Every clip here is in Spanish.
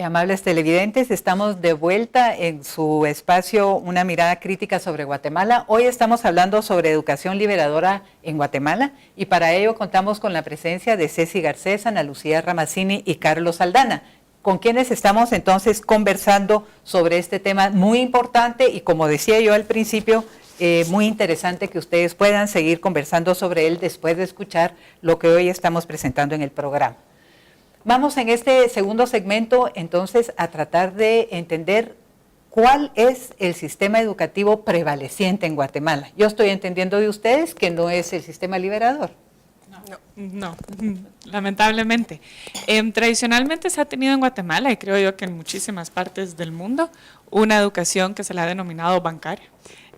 Amables televidentes, estamos de vuelta en su espacio Una mirada crítica sobre Guatemala. Hoy estamos hablando sobre educación liberadora en Guatemala y para ello contamos con la presencia de Ceci Garcés, Ana Lucía Ramazzini y Carlos Aldana, con quienes estamos entonces conversando sobre este tema muy importante y, como decía yo al principio, muy interesante que ustedes puedan seguir conversando sobre él después de escuchar lo que hoy estamos presentando en el programa. Vamos en este segundo segmento entonces a tratar de entender cuál es el sistema educativo prevaleciente en Guatemala. Yo estoy entendiendo de ustedes que no es el sistema liberador. No, lamentablemente. Tradicionalmente se ha tenido en Guatemala, y creo yo que en muchísimas partes del mundo, una educación que se la ha denominado bancaria,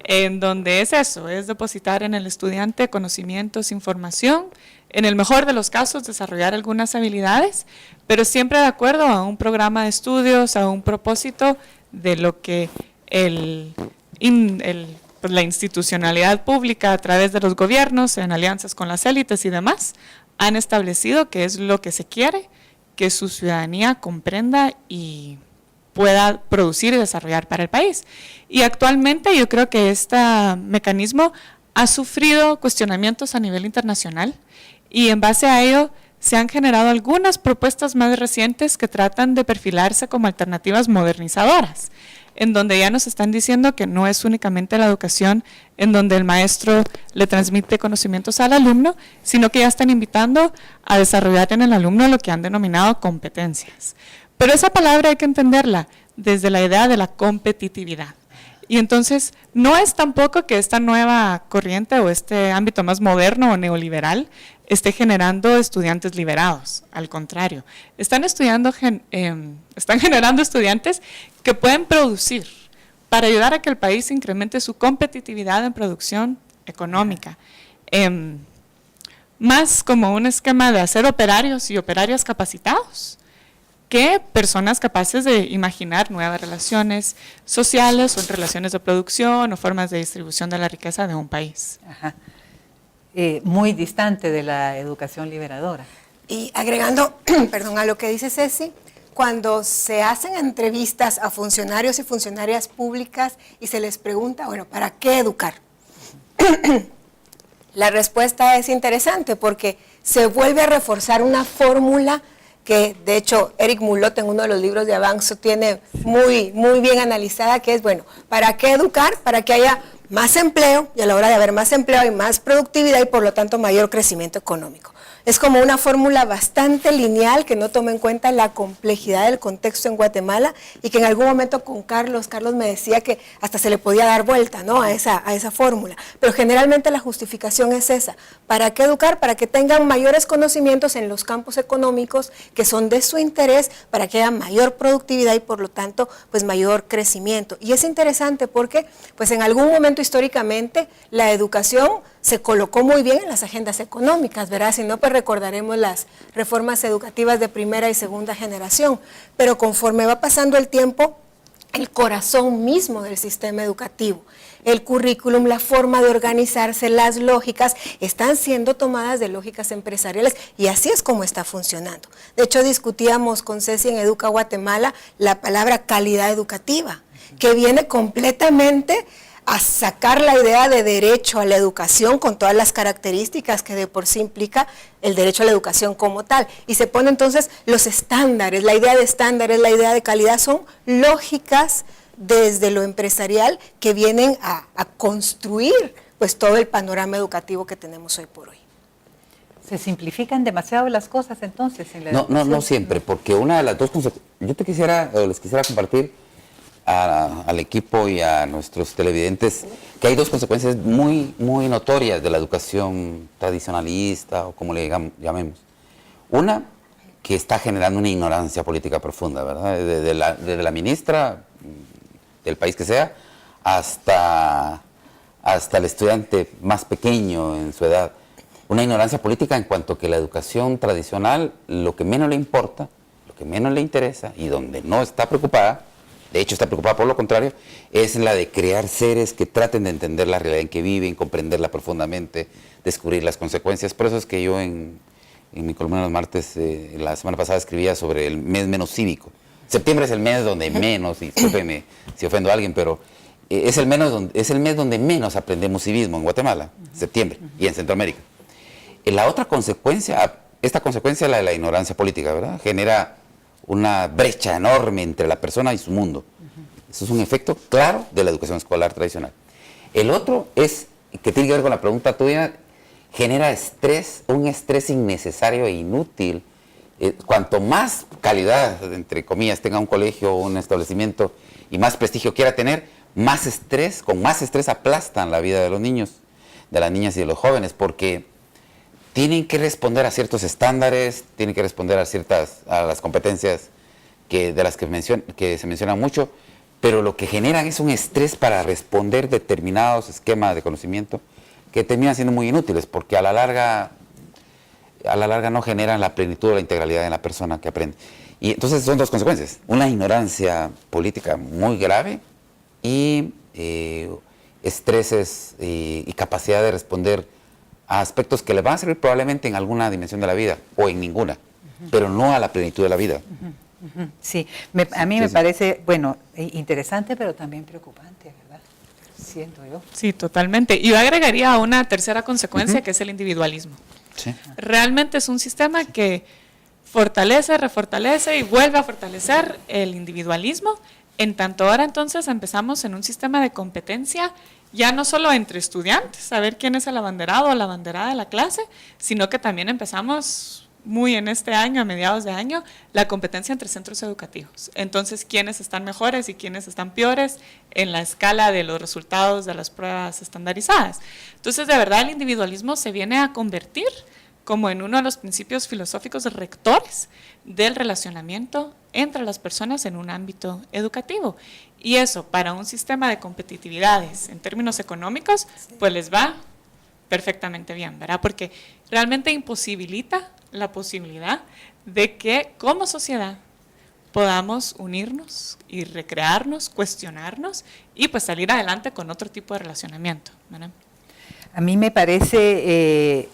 en donde es eso, es depositar en el estudiante conocimientos, información, en el mejor de los casos desarrollar algunas habilidades, pero siempre de acuerdo a un programa de estudios, a un propósito de lo que pues la institucionalidad pública a través de los gobiernos, en alianzas con las élites y demás, han establecido que es lo que se quiere que su ciudadanía comprenda y pueda producir y desarrollar para el país. Y actualmente yo creo que este mecanismo ha sufrido cuestionamientos a nivel internacional y en base a ello se han generado algunas propuestas más recientes que tratan de perfilarse como alternativas modernizadoras, en donde ya nos están diciendo que no es únicamente la educación en donde el maestro le transmite conocimientos al alumno, sino que ya están invitando a desarrollar en el alumno lo que han denominado competencias. Pero esa palabra hay que entenderla desde la idea de la competitividad. Y entonces no es tampoco que esta nueva corriente o este ámbito más moderno o neoliberal esté generando estudiantes liberados, al contrario, están generando estudiantes que pueden producir para ayudar a que el país incremente su competitividad en producción económica, más como un esquema de hacer operarios y operarias capacitados, que personas capaces de imaginar nuevas relaciones sociales o relaciones de producción o formas de distribución de la riqueza de un país. Ajá. Muy distante de la educación liberadora. Y agregando, perdón, a lo que dice Ceci, cuando se hacen entrevistas a funcionarios y funcionarias públicas y se les pregunta, bueno, ¿para qué educar? La respuesta es interesante porque se vuelve a reforzar una fórmula que de hecho Eric Mulot en uno de los libros de Avanzo tiene muy bien analizada, que es, bueno, ¿para qué educar? Para que haya más empleo, y a la hora de haber más empleo hay más productividad y por lo tanto mayor crecimiento económico. Es como una fórmula bastante lineal que no toma en cuenta la complejidad del contexto en Guatemala y que en algún momento con Carlos me decía que hasta se le podía dar vuelta, ¿no?, a esa fórmula. Pero generalmente la justificación es esa. ¿Para qué educar? Para que tengan mayores conocimientos en los campos económicos que son de su interés, para que haya mayor productividad y por lo tanto pues mayor crecimiento. Y es interesante porque pues en algún momento históricamente la educación se colocó muy bien en las agendas económicas, ¿verdad? Si no, pues recordaremos las reformas educativas de primera y segunda generación, pero conforme va pasando el tiempo, el corazón mismo del sistema educativo, el currículum, la forma de organizarse, las lógicas, están siendo tomadas de lógicas empresariales y así es como está funcionando. De hecho, discutíamos con Ceci en Educa Guatemala la palabra calidad educativa, que viene completamente a sacar la idea de derecho a la educación con todas las características que de por sí implica el derecho a la educación como tal. Y se pone entonces los estándares, la idea de estándares, la idea de calidad, son lógicas desde lo empresarial que vienen a construir pues todo el panorama educativo que tenemos hoy por hoy. ¿Se simplifican demasiado las cosas entonces en la educación? No siempre, porque una de las dos consecuencias, yo les quisiera compartir al equipo y a nuestros televidentes que hay dos consecuencias muy notorias de la educación tradicionalista o como le llamemos. Una, que está generando una ignorancia política profunda, ¿verdad? Desde la ministra del país que sea hasta el estudiante más pequeño en su edad. Una ignorancia política en cuanto que la educación tradicional, lo que menos le importa, lo que menos le interesa y donde no está preocupada, de hecho está preocupada por lo contrario, es la de crear seres que traten de entender la realidad en que viven, comprenderla profundamente, descubrir las consecuencias. Por eso es que yo en mi columna de los martes, la semana pasada, escribía sobre el mes menos cívico. Septiembre es el mes donde menos, y discúlpeme si ofendo a alguien, pero es el mes donde menos aprendemos civismo en Guatemala, septiembre, y en Centroamérica. La otra consecuencia, esta consecuencia es la de la ignorancia política, ¿verdad? Genera una brecha enorme entre la persona y su mundo. Eso es un efecto claro de la educación escolar tradicional. El otro es, que tiene que ver con la pregunta tuya, genera estrés, un estrés innecesario e inútil. Cuanto más calidad, entre comillas, tenga un colegio o un establecimiento y más prestigio quiera tener, con más estrés aplastan la vida de los niños, de las niñas y de los jóvenes, porque tienen que responder a ciertos estándares, tienen que responder a las competencias de las que se mencionan mucho, pero lo que generan es un estrés para responder determinados esquemas de conocimiento que terminan siendo muy inútiles, porque a la larga no generan la plenitud o la integralidad en la persona que aprende. Y entonces son dos consecuencias: una ignorancia política muy grave y estreses y capacidad de responder a aspectos que le van a servir probablemente en alguna dimensión de la vida o en ninguna, pero no a la plenitud de la vida. Sí, a mí me parece, bueno, interesante, pero también preocupante, ¿verdad? Siento yo. Sí, totalmente. Y yo agregaría una tercera consecuencia, que es el individualismo. Sí. Realmente es un sistema que fortalece, refortalece y vuelve a fortalecer el individualismo. En tanto ahora entonces empezamos en un sistema de competencia, ya no solo entre estudiantes, saber quién es el abanderado o la abanderada de la clase, sino que también empezamos muy en este año, a mediados de año, la competencia entre centros educativos. Entonces, quiénes están mejores y quiénes están peores en la escala de los resultados de las pruebas estandarizadas. Entonces, de verdad, el individualismo se viene a convertir como en uno de los principios filosóficos rectores del relacionamiento entre las personas en un ámbito educativo. Y eso, para un sistema de competitividades en términos económicos, pues les va perfectamente bien, ¿verdad? Porque realmente imposibilita la posibilidad de que como sociedad podamos unirnos y recrearnos, cuestionarnos y pues salir adelante con otro tipo de relacionamiento, ¿verdad? A mí me parece,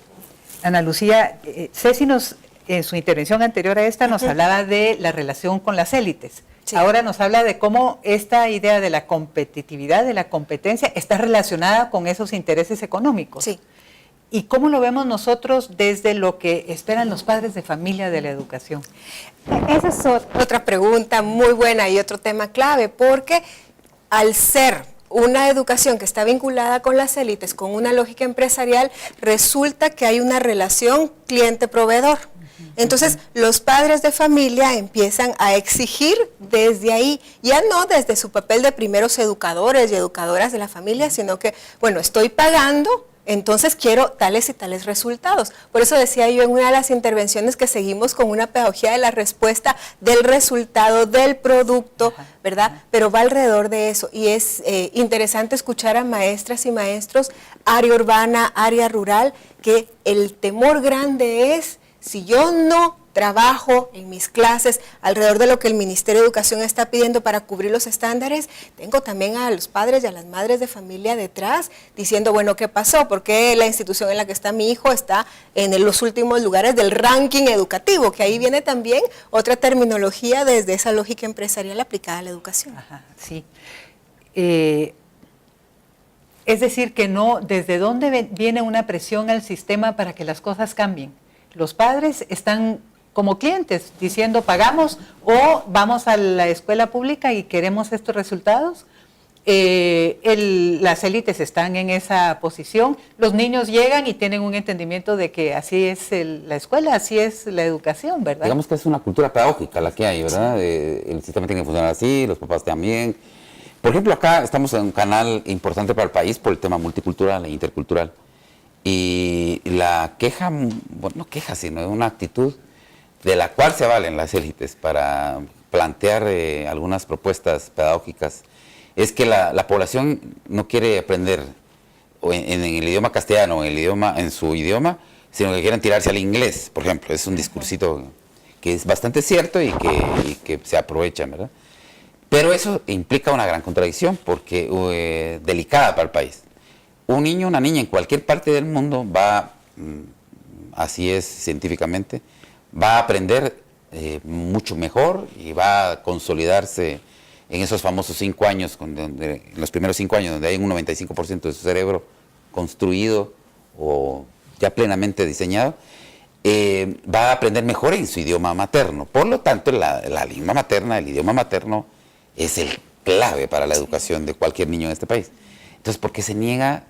Ana Lucía, Ceci en su intervención anterior a esta nos hablaba de la relación con las élites. Sí. Ahora nos habla de cómo esta idea de la competitividad, de la competencia, está relacionada con esos intereses económicos. Sí. ¿Y cómo lo vemos nosotros desde lo que esperan los padres de familia de la educación? Esa es otra pregunta muy buena y otro tema clave, porque al ser una educación que está vinculada con las élites, con una lógica empresarial, resulta que hay una relación cliente-proveedor. Entonces, los padres de familia empiezan a exigir desde ahí, ya no desde su papel de primeros educadores y educadoras de la familia, sino que, bueno, estoy pagando, entonces quiero tales y tales resultados. Por eso decía yo en una de las intervenciones que seguimos con una pedagogía de la respuesta del resultado, del producto, ¿verdad? Pero va alrededor de eso y es interesante escuchar a maestras y maestros, área urbana, área rural, que el temor grande es: si yo no trabajo en mis clases alrededor de lo que el Ministerio de Educación está pidiendo para cubrir los estándares, tengo también a los padres y a las madres de familia detrás diciendo, bueno, ¿qué pasó? ¿Por qué la institución en la que está mi hijo está en los últimos lugares del ranking educativo? Que ahí viene también otra terminología desde esa lógica empresarial aplicada a la educación. Ajá, sí. Es decir, que no, ¿desde dónde viene una presión al sistema para que las cosas cambien? Los padres están como clientes diciendo pagamos o vamos a la escuela pública y queremos estos resultados. Las élites están en esa posición, los niños llegan y tienen un entendimiento de que así es la escuela, así es la educación, ¿verdad? Digamos que es una cultura pedagógica la que hay, ¿verdad? El sistema tiene que funcionar así, los papás también. Por ejemplo, acá estamos en un canal importante para el país por el tema multicultural e intercultural. Y la queja, bueno, no queja, sino una actitud de la cual se valen las élites para plantear algunas propuestas pedagógicas, es que la población no quiere aprender en el idioma castellano, en su idioma, sino que quieren tirarse al inglés, por ejemplo. Es un discursito que es bastante cierto y que se aprovechan, ¿verdad? Pero eso implica una gran contradicción, porque delicada para el país. Un niño, una niña en cualquier parte del mundo va, así es científicamente, va a aprender mucho mejor y va a consolidarse en esos famosos 5 años, en los primeros 5 años, donde hay un 95% de su cerebro construido o ya plenamente diseñado, va a aprender mejor en su idioma materno. Por lo tanto, la lengua materna, el idioma materno, es el clave para la educación de cualquier niño en este país. Entonces, ¿por qué se niega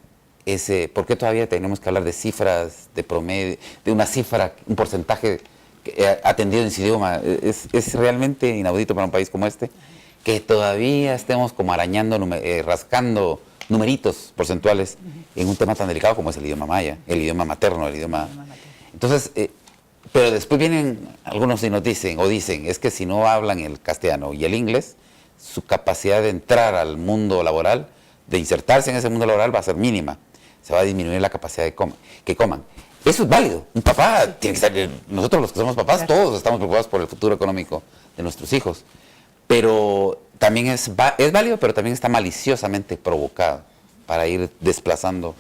por qué todavía tenemos que hablar de cifras, de promedio, de una cifra, un porcentaje atendido en su idioma? Es realmente inaudito para un país como este que todavía estemos como arañando, rascando numeritos porcentuales en un tema tan delicado como es el idioma maya, el idioma materno, el idioma... Entonces, pero después vienen algunos y nos dicen, es que si no hablan el castellano y el inglés, su capacidad de entrar al mundo laboral, de insertarse en ese mundo laboral va a ser mínima. Se va a disminuir la capacidad que coman. Eso es válido. Un papá tiene que estar, nosotros los que somos papás, todos estamos preocupados por el futuro económico de nuestros hijos. Pero también es válido, pero también está maliciosamente provocado para ir desplazando.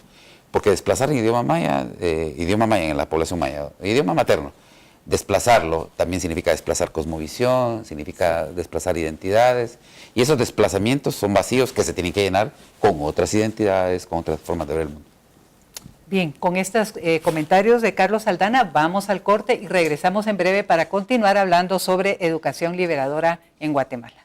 Porque desplazar en idioma maya en la población maya, idioma materno, desplazarlo también significa desplazar cosmovisión, significa desplazar identidades. Y esos desplazamientos son vacíos que se tienen que llenar con otras identidades, con otras formas de ver el mundo. Bien, con estos comentarios de Carlos Aldana vamos al corte y regresamos en breve para continuar hablando sobre educación liberadora en Guatemala.